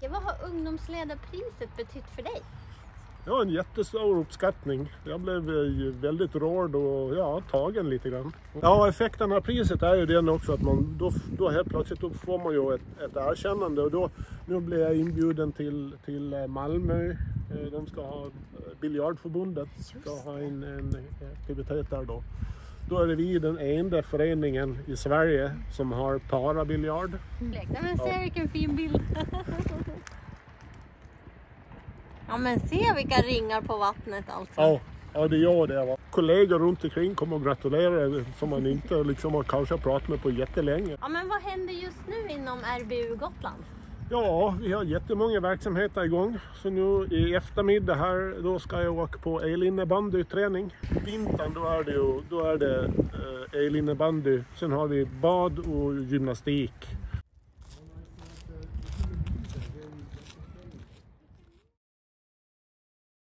Ja, vad har ungdomsledarpriset betytt för dig? Ja, en jättestor uppskattning. Jag blev väldigt rörd och tagen lite grann. Ja, effekten av priset är ju den också att man då helt plötsligt får man ju ett erkännande. Och nu blir jag inbjuden till Malmö. De ska ha biljardförbundet ska ha en aktivitet där då. Då är det vi den enda föreningen i Sverige som har parabiljard. Men se vilken fin bild. Ja, men se vilka ringar på vattnet alltså. Ja, det gör det. Kollegor runt omkring kommer och gratulerar som man inte liksom har kanske pratat med på jättelänge. Ja, men vad händer just nu inom RBU Gotland? Ja, vi har jättemånga verksamheter igång. Så nu i eftermiddag här, då ska jag åka på elinnebandyträning. Vintern då är det elinnebandy. Sen har vi bad och gymnastik.